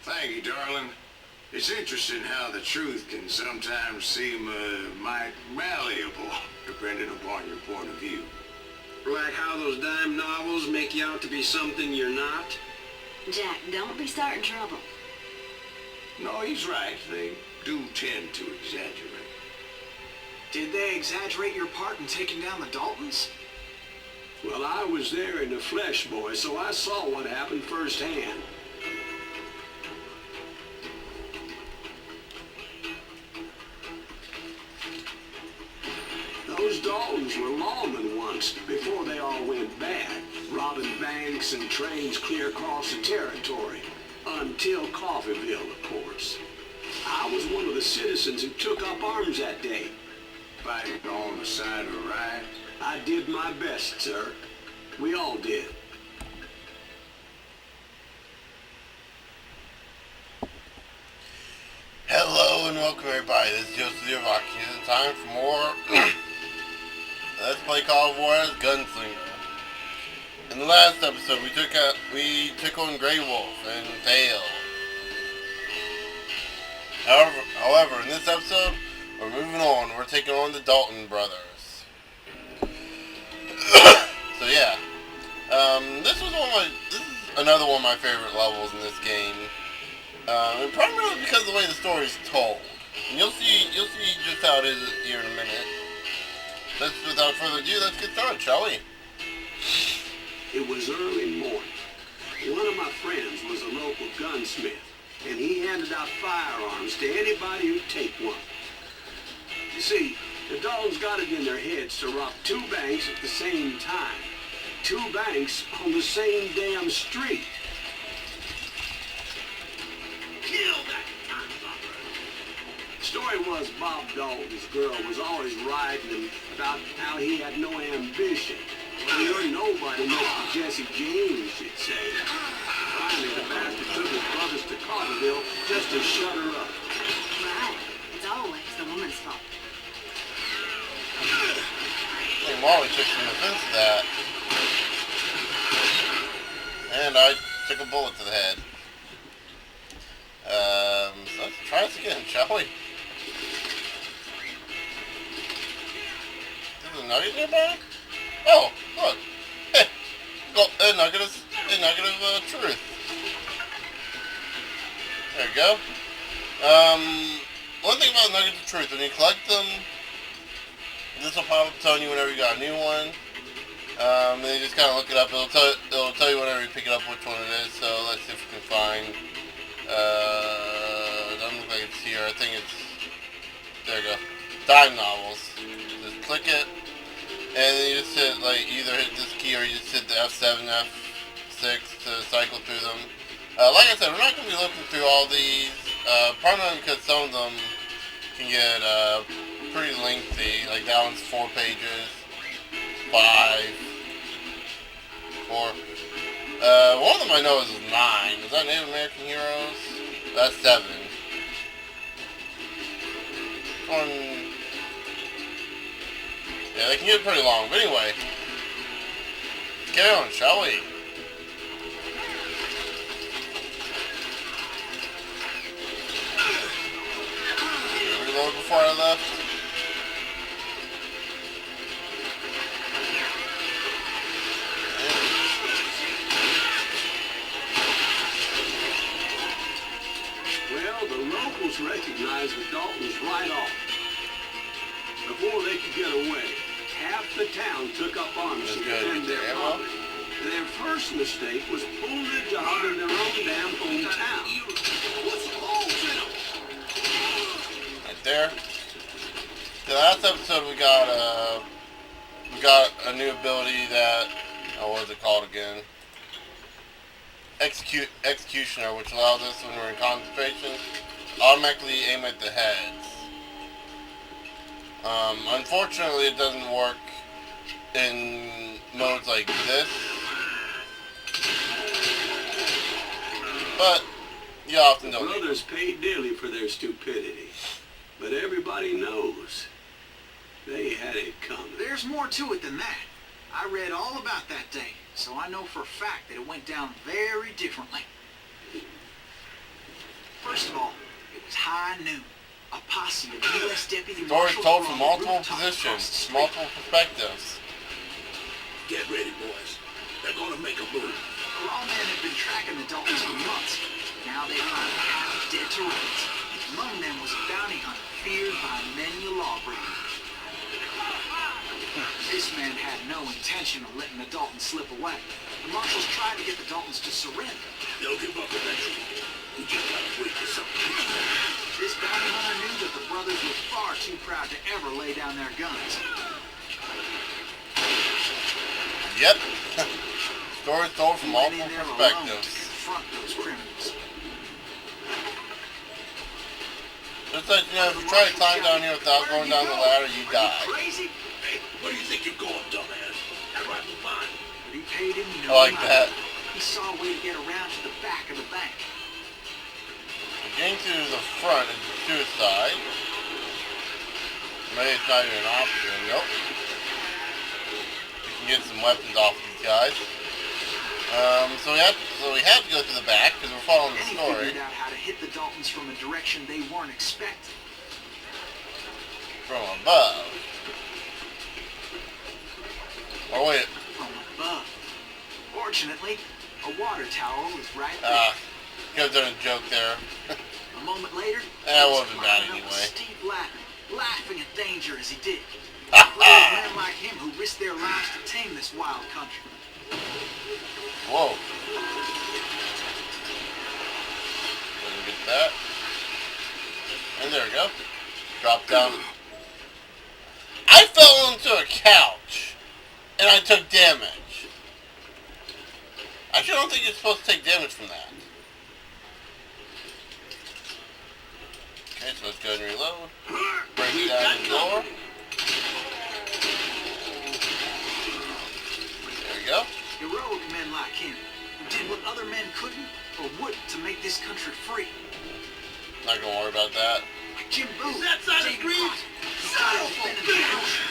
Thank you, darling. It's interesting how the truth can sometimes seem might malleable, depending upon your point of view. Like how those dime novels make you out to be something you're not? Jack, don't be starting trouble. No, he's right. They do tend to exaggerate. Did they exaggerate your part in taking down the Daltons? Well, I was there in the flesh, boy, so I saw what happened firsthand. Those Daltons were lawmen once, before they all went bad, robbing banks and trains clear across the territory. Until Coffeeville, of course. I was one of the citizens who took up arms that day. Fighting on the side of the right. I did my best, sir. We all did. Hello and welcome everybody, this is Joseph the Iraqi. It's time for more Let's Play called Juarez Gunslinger. In the last episode we took on Grey Wolf and failed. However, in this episode we're moving on. We're taking on the Dalton brothers. So yeah. This is another one of my favorite levels in this game. And primarily because of the way the story is told. And you'll see just how it is here in a minute. Without further ado, let's get started, shall we? It was early morning. One of my friends was a local gunsmith, and he handed out firearms to anybody who'd take one. You see, the Daltons got it in their heads to rob two banks at the same time. Two banks on the same damn street. Kill that cocksucker. The story was Bob Dalton's girl was always writing him about how he had no ambition. Well, you're nobody next to Jesse James, she'd say. Finally, the bastard took his brothers to Coffeeville just to shut her up. Right. It's always the woman's fault. I think Molly took some offense to that. And I took a bullet to the head. So let's try this again, shall we? There's a nugget nearby? Oh, look. Hey, a nugget of truth. There we go. One thing about nuggets of truth, when you collect them, this will pop up telling you whenever you got a new one. And you just kind of look it up. It'll tell you whenever you pick it up which one it is. So let's see if we can find. It doesn't look like it's here. I think it's, there you go. Dime novels. Just click it, and then you just hit either hit this key or you just hit the F7, F6 to cycle through them. Like I said, we're not going to be looking through all these. Primarily because some of them can get pretty lengthy. Like that one's 4 pages. 5, 4. One of them I know is 9. Is that Native American Heroes? That's 7. One. Yeah, they can get pretty long. But anyway, let's get on, shall we? Did I reload before I left? Recognized the Daltons right off. Before they could get away, half the town took up arms to defend their property. Their first mistake was pulling a job in their own damn hometown. What's wrong with them? Right there. The last episode we got a new ability that, what was it called again? Executioner, which allows us when we're in concentration automatically aim at the heads. Unfortunately, it doesn't work in modes like this, but you often don't. The brothers paid dearly for their stupidity, but everybody knows they had it coming. There's more to it than that. I read all about that day, so I know for a fact that it went down very differently. By noon, a posse of U.S. Deputy Stories Marshals told were from on the multiple rooftop across the positions, street. multiple perspectives. Get ready, boys. They're gonna make a move. The lawmen had been tracking the Daltons for months. Now they found half dead to rights. Among them was a bounty hunter feared by many a lawbreaker. This man had no intention of letting the Daltons slip away. The marshals tried to get the Daltons to surrender. They'll give up eventually. We just gotta wait for something. This bounty hunter knew that the brothers were far too proud to ever lay down their guns. Yep. Stories told from He went multiple in there alone to perspectives. confront those criminals. Just like, you know, if you try to climb down here without going down the ladder, you Are die. you crazy? Hey, where do you think you're going, dumbass? That rifle's mine. But he paid him no I like mind. that. He saw a way to get around to the back of the bank. Getting to the front is suicide. Maybe it's not even an option. Nope. We can get some weapons off these guys. So we have to go to the back because we're following the And he story figured out how to hit the Daltons from a direction they weren't expecting. from above. Or wait, From above. Fortunately, a water tower was right there. could have done a joke there. A moment later, That he was wasn't bad climbing up a anyway. steep ladder, laughing at danger as he did. Brave men like him who risked their lives to tame this wild country. Whoa. Didn't get that. And there we go. Drop down. I fell into a couch. And I took damage. Actually, I don't think you're supposed to take damage from that. Okay, so let's go ahead and reload. Break down the door. There we go. Heroic men like him, who did what other men couldn't or wouldn't to make this country free. Not gonna worry about that. Like Jim Booth, that side of David the screen? Crockett, who started defending the ocean.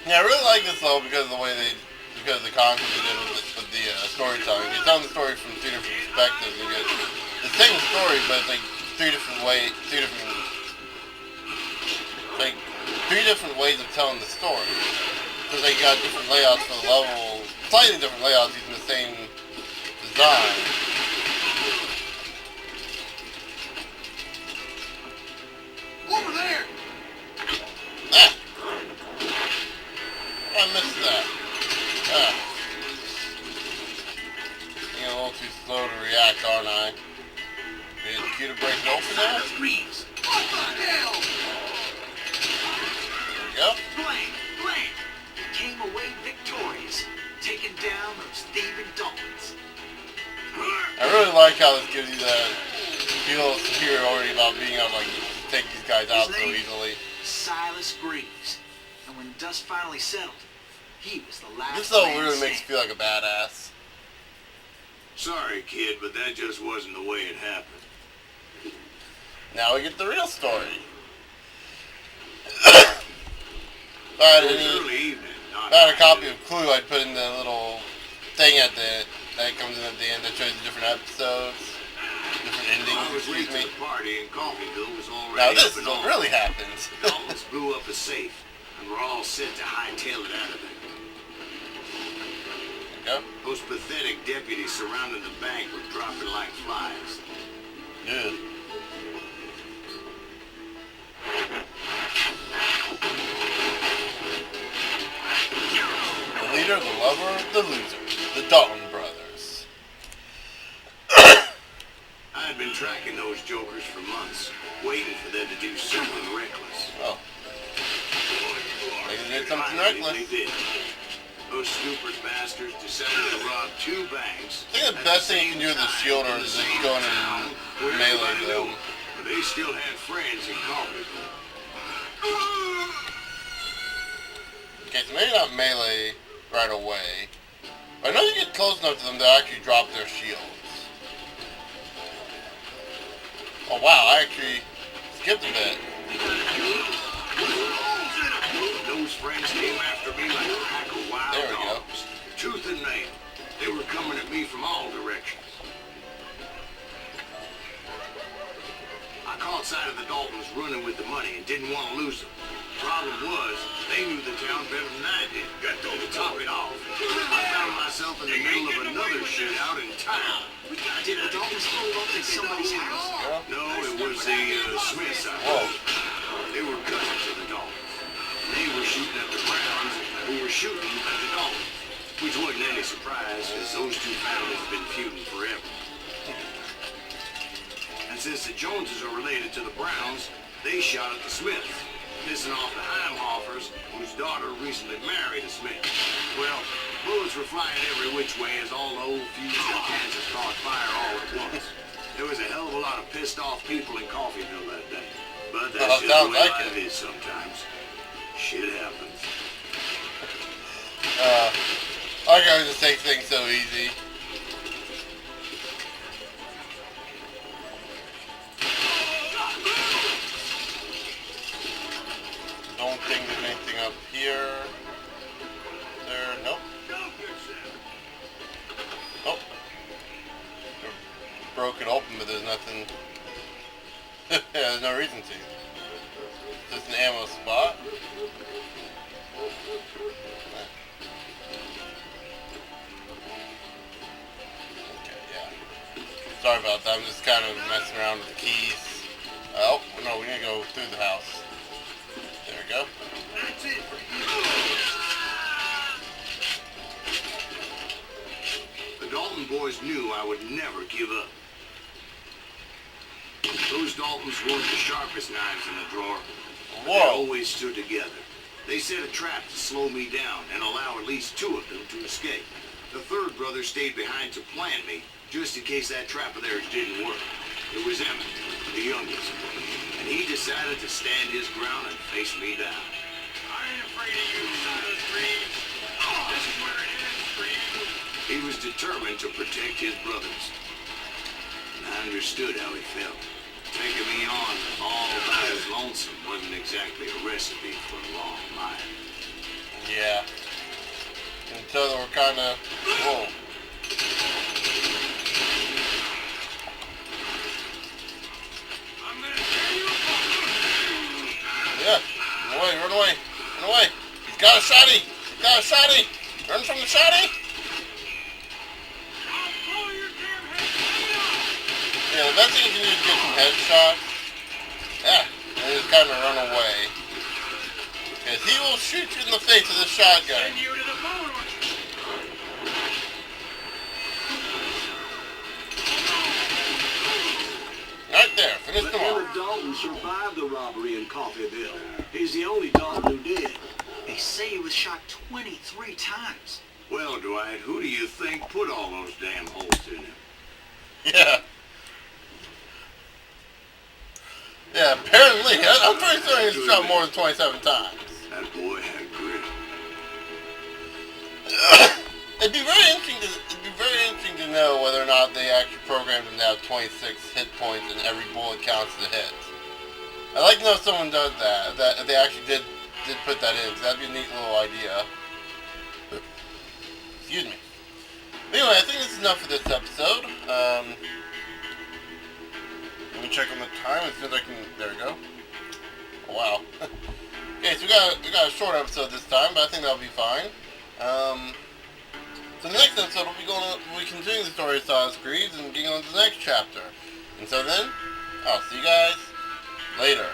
Yeah, I really like this though because of the concept they did with the storytelling. You're telling the story from three different perspectives. You get the same story, but it's like three different ways of telling the story. Because they got different layouts for the level, slightly different layouts using the same design. Over there! Ah! I missed that. Ah. Being a little too slow to react, aren't I? Is it cue to break it open now? Screens! What the hell? There we go. Blank, blank, came away victorious, taking down those thieving Daltons. I really like how this gives you that feel of superiority about being able to like, take these guys out so easily. Silas Greaves. And when dust finally settled, he was the last This though man really makes you standing. feel like a badass. Sorry, kid, but that just wasn't the way it happened. Now we get the real story. If I had It was any, early evening. if I had a copy of Clue, I'd put in the little thing that comes in at the end that shows the different episodes, different endings, I was late excuse to me. the party and Coffeeville was already Now up this is and what on. really happens. Daltons blew up a safe, and we're all set to hightail it out of there. There Those pathetic deputies surrounding the bank were dropping like flies. you go. Good. The leader, the lover, the loser. The Dalton brothers. I had been tracking those jokers for months, waiting for them to do something reckless. Oh. They did something Finally, reckless. They did. Those snoopers bastards decided to rob 2 banks. I think the best thing you can do with the shield or is like go in and melee them. But they still had friends in Coffeeville. Okay, so maybe not melee right away. But I know you get close enough to them to actually drop their shields. Oh wow, I actually skipped a bit. Those friends came after me like a pack of wild There we go. dogs. Tooth and nail. They were coming at me from all directions. caught sight of the Daltons running with the money and didn't want to lose them. Problem was, they knew the town better than I did. To top it off, I found myself in the middle of another shootout in town. Did the Daltons pull up at somebody's house? No, it was the Smiths, I Whoa. believe. They were cousins of the Daltons. They were shooting at the Browns, who were shooting at the Daltons. Which wasn't any surprise, because those two families have been feuding forever. And since the Joneses are related to the Browns, they shot at the Smiths, pissing off the Heimhoffers, whose daughter recently married a Smith. Well, bullets were flying every which way as all the old feuds in Kansas caught fire all at once. There was a hell of a lot of pissed off people in Coffeyville that day. But that's just the way life is sometimes. Shit happens. Our guys just take things so easy. Don't think there's anything up here. There, nope. Nope. They're broken open, but there's nothing. Yeah, there's no reason to. Just an ammo spot. Sorry about that, I'm just kind of messing around with the keys. Oh, no, we need to go through the house. There we go. That's it for you. The Dalton boys knew I would never give up. Those Daltons weren't the sharpest knives in the drawer. But they Whoa. always stood together. They set a trap to slow me down and allow at least two of them to escape. The third brother stayed behind to plant me, just in case that trap of theirs didn't work. It was Emmett, the youngest, and he decided to stand his ground and face me down. I ain't afraid of you, son of Reeves. This is where it ends for you. He was determined to protect his brothers. And I understood how he felt. Taking me on all by his lonesome wasn't exactly a recipe for a long life. Yeah. Until they were kind of... Whoa. I'm gonna tear you apart. Yeah. Run away, run away, run away. He's got a shotty. He's got a shotty. Run from the shotty. I'll blow your damn head clean off. Yeah, the best thing you can do is get some headshots. Yeah. And just kind of run away. Because he will shoot you in the face with a shotgun. Send you to the bone. Right there. Finish But them off. Emmett Dalton survived the robbery in Coffeyville. He's the only Dalton who did. They say he was shot 23 times. Well, Dwight, who do you think put all those damn holes in him? Yeah. Yeah, apparently. I'm pretty sure he's shot more than 27 times. That boy had grit. It'd be very interesting to know whether or not they actually programmed him to have 26 hit points and every bullet counts as a hit. I'd like to know if someone does that. If they actually did put that in, because that'd be a neat little idea. Excuse me. But anyway, I think this is enough for this episode. Let me check on the time as soon as I can. There we go. Oh, wow. Okay, so we got a short episode this time, but I think that'll be fine. So the next episode we'll be continuing the story of Silas Greaves and getting on to the next chapter. And so then, I'll see you guys later.